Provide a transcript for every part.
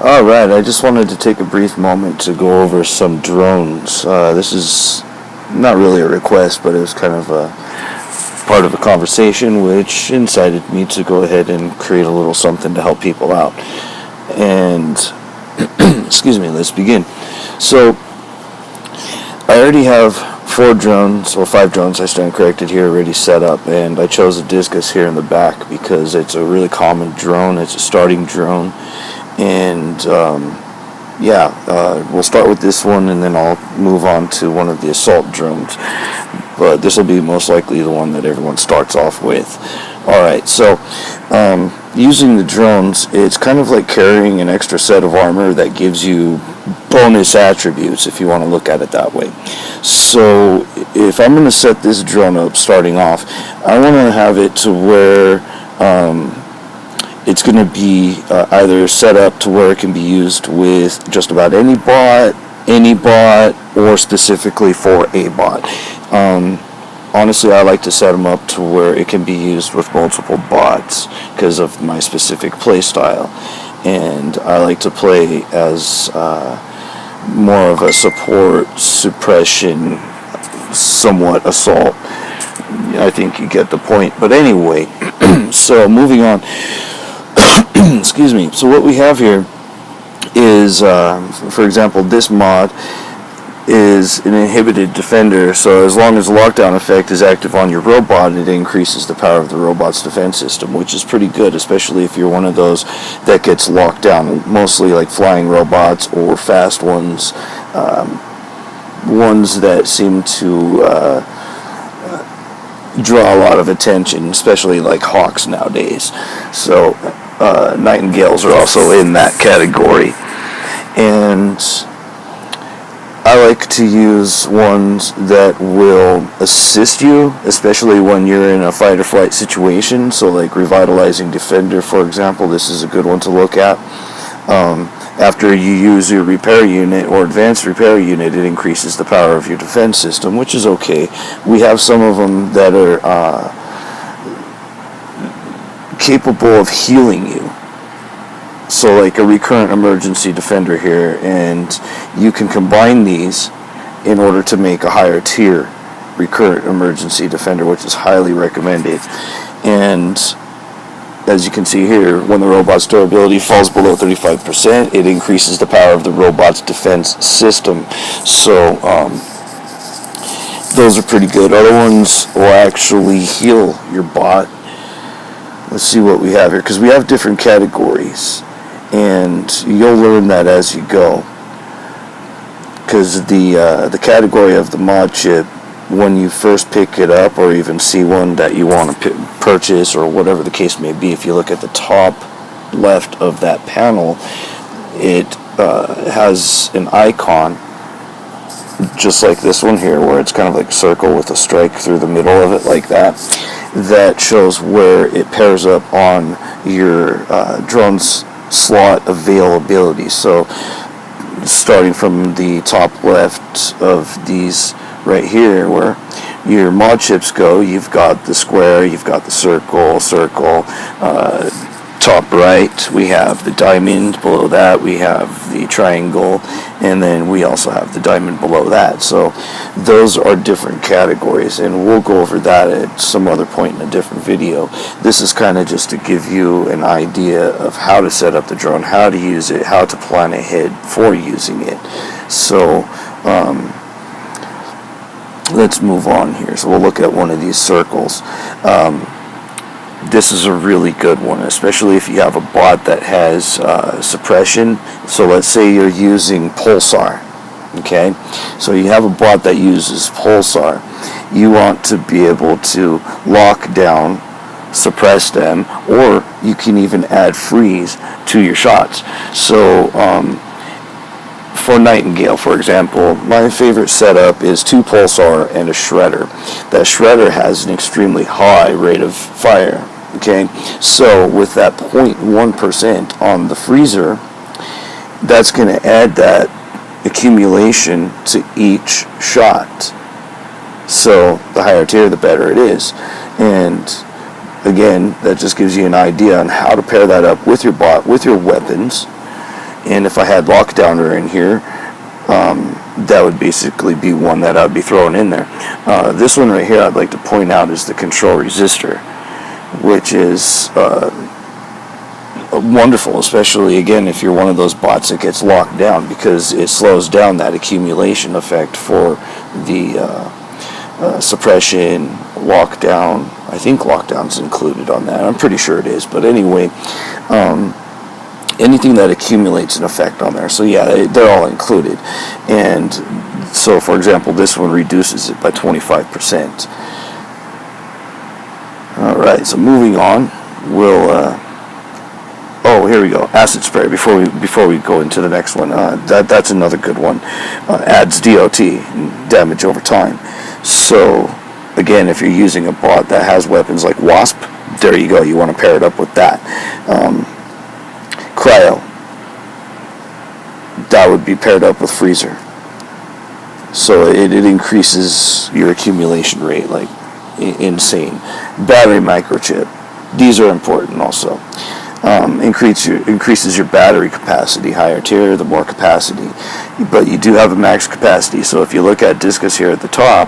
Alright, I just wanted to take a brief moment to go over some drones. This is not really a request, but it was kind of a part of a conversation which incited me to go ahead and create a little something to help people out. And, excuse me, let's begin. So, I already have 5 drones, I stand corrected here, already set up, and I chose a Discus here in the back because it's a really common drone, it's a starting drone. And we'll start with this one and then I'll move on to one of the assault drones, but this will be most likely the one that everyone starts off with. Alright, so using the drones, it's kind of like carrying an extra set of armor that gives you bonus attributes, if you want to look at it that way. So if I'm going to set this drone up starting off, I want to have it to where it's going to be either set up to where it can be used with just about any bot, or specifically for a bot. Honestly, I like to set them up to where it can be used with multiple bots because of my specific play style. And I like to play as more of a support, suppression, somewhat assault. I think you get the point. But anyway, so moving on. Excuse me. So what we have here is, for example, this mod is an inhibited defender. So as long as the lockdown effect is active on your robot, it increases the power of the robot's defense system, which is pretty good, especially if you're one of those that gets locked down, mostly like flying robots or fast ones, ones that seem to draw a lot of attention, especially like hawks nowadays. So Nightingales are also in that category. And I like to use ones that will assist you, especially when you're in a fight or flight situation. So like Revitalizing Defender, for example, this is a good one to look at. After you use your repair unit or advanced repair unit, it increases the power of your defense system, which is okay. We have some of them that are capable of healing you. So like a Recurrent Emergency Defender here, and you can combine these in order to make a higher tier Recurrent Emergency Defender, which is highly recommended. And as you can see here, when the robot's durability falls below 35%, it increases the power of the robot's defense system. So those are pretty good. Other ones will actually heal your bot. Let's see what we have here, because we have different categories, and you'll learn that as you go. Because the category of the mod chip, when you first pick it up, or even see one that you want to purchase, or whatever the case may be, if you look at the top left of that panel, it has an icon, just like this one here, where it's kind of like a circle with a strike through the middle of it, like that. That shows where it pairs up on your drone's slot availability. So starting from the top left of these right here, where your mod chips go, you've got the square, you've got the circle, top right, we have the diamond, below that we have the triangle, and then we also have the diamond below that. So those are different categories, and we'll go over that at some other point in a different video. This is kind of just to give you an idea of how to set up the drone, how to use it, how to plan ahead for using it. So let's move on here. So we'll look at one of these circles. This is a really good one, especially if you have a bot that has suppression. So let's say you're using Pulsar, okay? So you have a bot that uses Pulsar. You want to be able to lock down, suppress them, or you can even add freeze to your shots. So for Nightingale, for example, my favorite setup is 2 Pulsar and a Shredder. That Shredder has an extremely high rate of fire. Okay, so with that 0.1% on the freezer, that's going to add that accumulation to each shot. So the higher tier, the better it is. And again, that just gives you an idea on how to pair that up with your bot, with your weapons, And if I had Lockdowner in here, that would basically be one that I'd be throwing in there. This one right here I'd like to point out is the control resistor, which is wonderful, especially again if you're one of those bots that gets locked down, because it slows down that accumulation effect for the suppression, lockdown. I think lockdown's included on that. I'm pretty sure it is, but anyway, anything that accumulates an effect on there. So yeah, they're all included. And so, for example, this one reduces it by 25%. All right, so moving on, we'll. Oh, here we go. Acid spray. Before we go into the next one, that's another good one. Adds DOT, damage over time. So again, if you're using a bot that has weapons like Wasp, there you go. You want to pair it up with that. Cryo. That would be paired up with Freezer. So it increases your accumulation rate like insane. Battery microchip. These are important also. Increases your battery capacity. Higher tier, the more capacity. But you do have a max capacity. So if you look at Discus here at the top,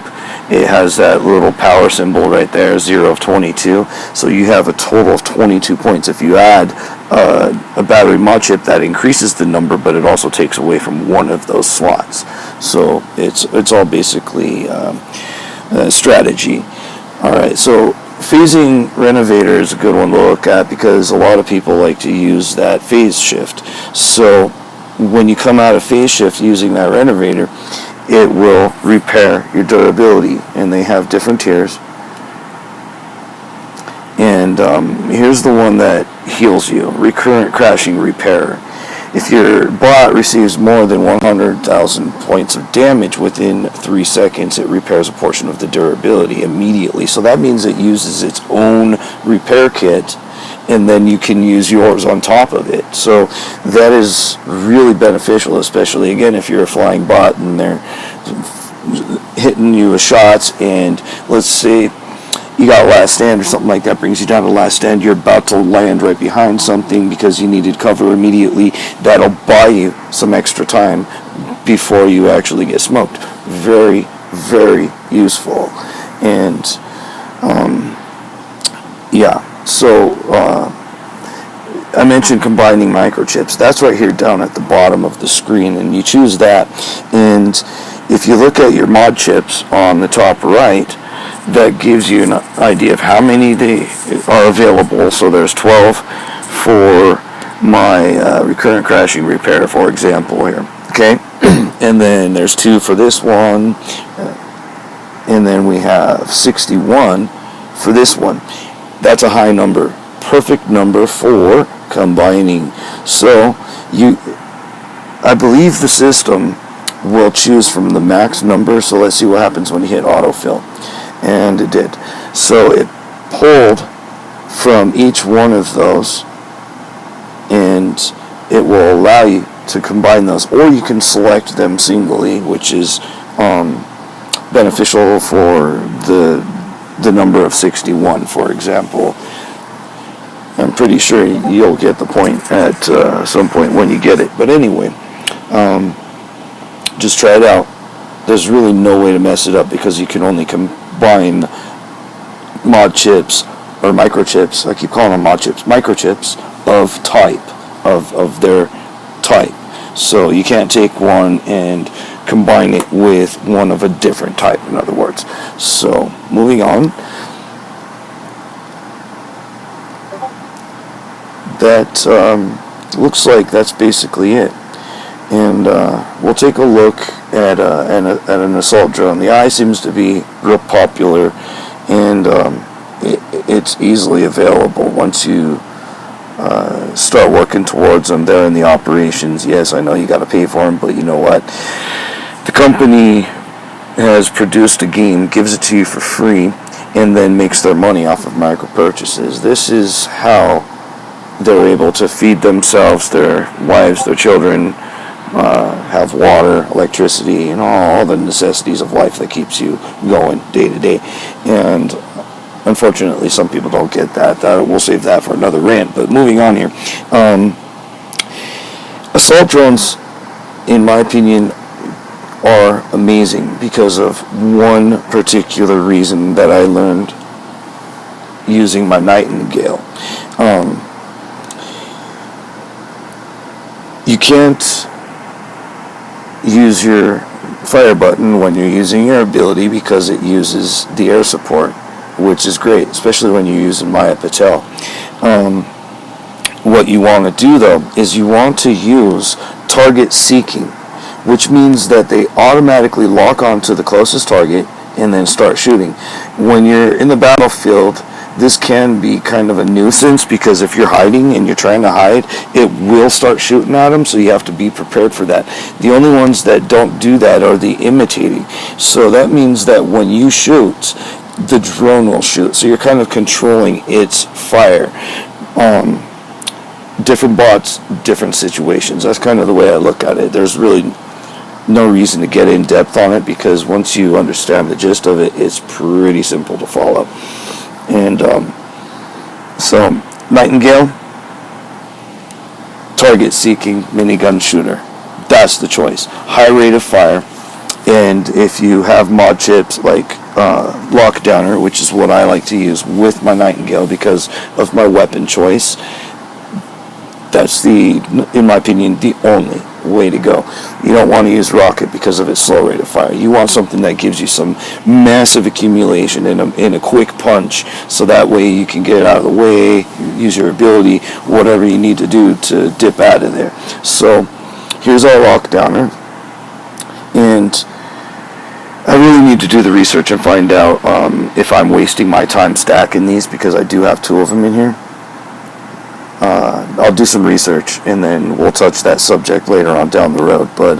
it has that little power symbol right there, 0 of 22. So you have a total of 22 points. If you add a battery mod chip, that increases the number, but it also takes away from one of those slots. So it's all basically strategy. All right, so phasing renovator is a good one to look at because a lot of people like to use that phase shift. So when you come out of phase shift using that renovator, it will repair your durability, and they have different tiers. And here's the one that heals you, recurrent crashing repair. If your bot receives more than 100,000 points of damage within 3 seconds, it repairs a portion of the durability immediately. So that means it uses its own repair kit, and then you can use yours on top of it. So that is really beneficial, especially, again, if you're a flying bot and they're hitting you with shots, and let's say you got last stand or something like that, brings you down to last stand, you're about to land right behind something because you needed cover immediately. That'll buy you some extra time before you actually get smoked. Very, very useful. And so I mentioned combining microchips. That's right here down at the bottom of the screen, and you choose that. And if you look at your mod chips on the top right, that gives you an idea of how many they are available. So there's 12 for my recurrent crashing repair, for example, here. Okay, and then there's 2 for this one, and then we have 61 for this one. That's a high number, perfect number for combining. So I believe the system will choose from the max number. So let's see what happens when you hit autofill. And it did. So it pulled from each one of those, and it will allow you to combine those, or you can select them singly, which is beneficial for the number of 61, for example. I'm pretty sure you'll get the point at some point when you get it. But anyway, just try it out. There's really no way to mess it up because you can only combine mod chips or microchips. I keep calling them mod chips, microchips of type, of their type. So you can't take one and combine it with one of a different type, in other words. So moving on, that looks like that's basically it. And we'll take a look at an assault drone. The Eye seems to be real popular, and it's easily available once you start working towards them. They're in the operations. Yes, I know you got to pay for them, but you know what? The company has produced a game, gives it to you for free, and then makes their money off of micro purchases. This is how they're able to feed themselves, their wives, their children, have water, electricity, and all the necessities of life that keeps you going day to day. And unfortunately, some people don't get that. We'll save that for another rant. But moving on here, a assault drones, in my opinion, are amazing because of one particular reason that I learned using my Nightingale. You can't use your fire button when you're using your ability because it uses the air support, which is great, especially when you're using Maya Patel. What you want to do though is you want to use target seeking, which means that they automatically lock onto the closest target and then start shooting. When you're in the battlefield, this can be kind of a nuisance because if you're hiding and you're trying to hide, it will start shooting at them, so you have to be prepared for that. The only ones that don't do that are the imitating. So that means that when you shoot, the drone will shoot. So you're kind of controlling its fire. Different bots, different situations. That's kind of the way I look at it. There's really no reason to get in depth on it because once you understand the gist of it, it's pretty simple to follow. And so Nightingale, target seeking, minigun shooter. That's the choice. High rate of fire, and if you have mod chips like Lockdowner, which is what I like to use with my Nightingale because of my weapon choice, that's in my opinion, the only way to go. You don't want to use rocket because of its slow rate of fire. You want something that gives you some massive accumulation in a quick punch, so that way you can get out of the way, use your ability, whatever you need to do to dip out of there. So here's our Lockdowner, and I really need to do the research and find out if I'm wasting my time stacking these because I do have two of them in here. I'll do some research and then we'll touch that subject later on down the road. But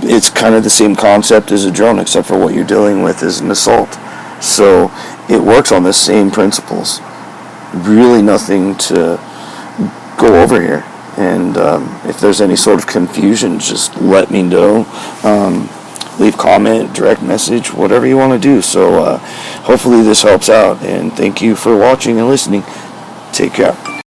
it's kind of the same concept as a drone, except for what you're dealing with is an assault. So it works on the same principles. Really nothing to go over here. And if there's any sort of confusion, just let me know. Leave comment, direct message, whatever you want to do. So hopefully this helps out, and thank you for watching and listening. Take care.